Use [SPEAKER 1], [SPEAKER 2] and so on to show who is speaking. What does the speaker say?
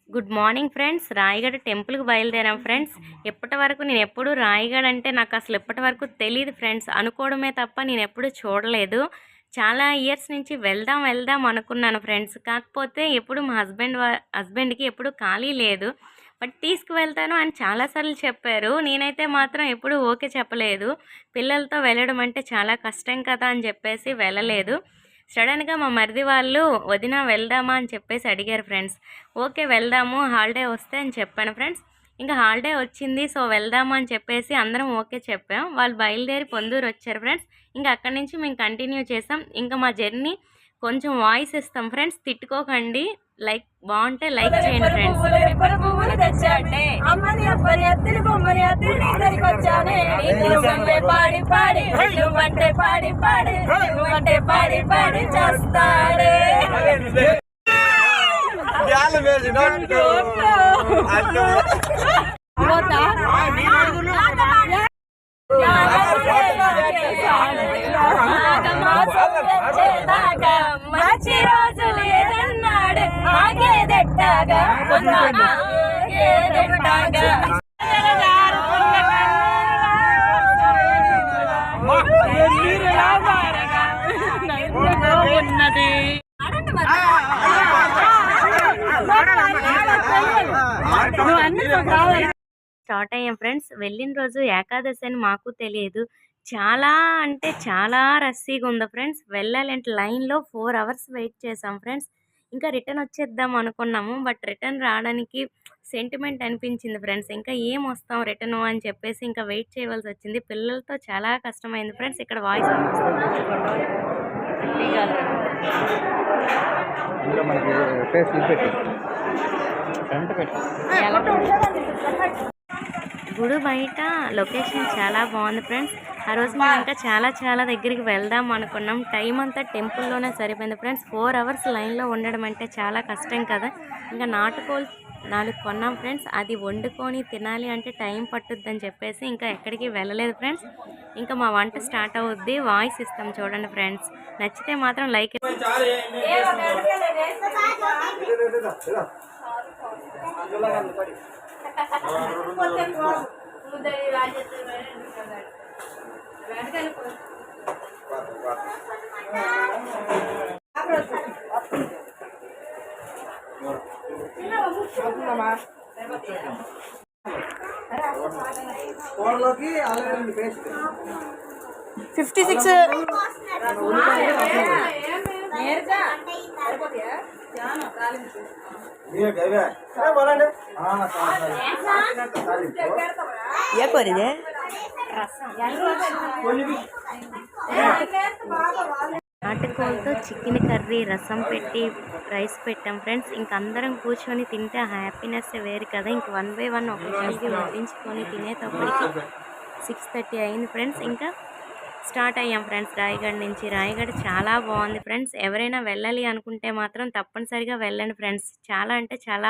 [SPEAKER 1] Good morning friends. Rayagada టెంపుల్కి బయలుదేరాం friends. ఇప్పటి వరకు నేను ఎప్పుడు రాయగడ అంటే నాకు అసలు ఇప్పటి వరకు తెలియదు ఫ్రెండ్స్. అనుకోవడమే తప్ప నేను ఎప్పుడు చూడలేదు. చాలా ఇయర్స్ నుంచి వెళ్దాం వెళ్దాం అనుకున్నాను ఫ్రెండ్స్. కాకపోతే ఎప్పుడు మా హస్బెండ్కి ఎప్పుడు ఖాళీ లేదు. బట్ తీసుకువెళ్తాను అని చాలాసార్లు చెప్పారు. నేనైతే మాత్రం ఎప్పుడు ఓకే చెప్పలేదు. పిల్లలతో వెళ్ళడం అంటే చాలా కష్టం కదా అని చెప్పేసి వెళ్ళలేదు. సడన్గా మా మరిది వాళ్ళు వదిన వెళ్దామా అని చెప్పేసి అడిగారు ఫ్రెండ్స్. ఓకే వెళ్దాము, హాలిడే వస్తే అని చెప్పాను ఫ్రెండ్స్. ఇంకా హాలిడే వచ్చింది, సో వెళ్దాము అని చెప్పేసి అందరం ఓకే చెప్పాం. వాళ్ళు బయలుదేరి పొందూరు వచ్చారు ఫ్రెండ్స్. ఇంకా అక్కడి నుంచి మేము కంటిన్యూ చేసాం. ఇంకా మా జర్నీ కొంచెం వాయిస్ ఇస్తాం ఫ్రెండ్స్, తిట్టుకోకండి. లైక్ బాగుంటే లైక్ చేయండి ఫ్రెండ్స్.
[SPEAKER 2] మంచి రోజు లేదన్నాడు ఆగేదెట్టాగా ఉన్నది.
[SPEAKER 1] స్టార్ట్ అయ్యాం ఫ్రెండ్స్. వెళ్ళిన రోజు ఏకాదశి అని మాకు తెలియదు. చాలా అంటే చాలా రద్దీగా ఉంది ఫ్రెండ్స్. వెళ్ళాలంటే లైన్లో 4 అవర్స్ వెయిట్ చేసాం ఫ్రెండ్స్. ఇంకా రిటర్న్ వచ్చేద్దాం అనుకున్నాము. బట్ రిటర్న్ రావడానికి సెంటిమెంట్ అనిపించింది ఫ్రెండ్స్. ఇంకా ఏం వస్తాం రిటర్న్ అని చెప్పేసి ఇంకా వెయిట్ చేయవలసి వచ్చింది. పిల్లలతో చాలా కష్టమైంది ఫ్రెండ్స్. ఇక్కడ వాయిస్ గుడి బయట లొకేషన్ చాలా బాగుంది ఫ్రెండ్స్. ఆ రోజు మేము ఇంకా చాలా దగ్గరికి వెళ్దాం అనుకున్నాం. టైం అంతా టెంపుల్లోనే సరిపోయింది ఫ్రెండ్స్. 4 అవర్స్ లైన్లో ఉండడం అంటే చాలా కష్టం కదా. ఇంకా నాటుకోలు 4 కొన్నాం ఫ్రెండ్స్. అది వండుకొని తినాలి అంటే టైం పట్టుద్దని చెప్పేసి ఇంకా ఎక్కడికి వెళ్ళలేదు ఫ్రెండ్స్. ఇంకా మా వంట స్టార్ట్ అవుద్ది, వాయిస్ ఇస్తాం చూడండి ఫ్రెండ్స్. నచ్చితే మాత్రం లైక్ నాటుకోలతో చికెన్ కర్రీ, రసం పెట్టి రైస్ పెట్టాం ఫ్రెండ్స్. ఇంక అందరం కూర్చొని తింటే హ్యాపీనెస్ వేరు కదా. ఇంక 1 బై 1 ఒకరికి వడ్డించుకొని తినేటప్పటికి 6:30 అయింది ఫ్రెండ్స్. ఇంకా స్టార్ట్ అయ్యాం ఫ్రెండ్స్ రాయగఢ్ నుంచి. రాయగఢ్ చాలా బాగుంది ఫ్రెండ్స్. ఎవరైనా వెళ్ళాలి అనుకుంటే మాత్రం తప్పనిసరిగా వెళ్ళండి ఫ్రెండ్స్. చాలా అంటే చాలా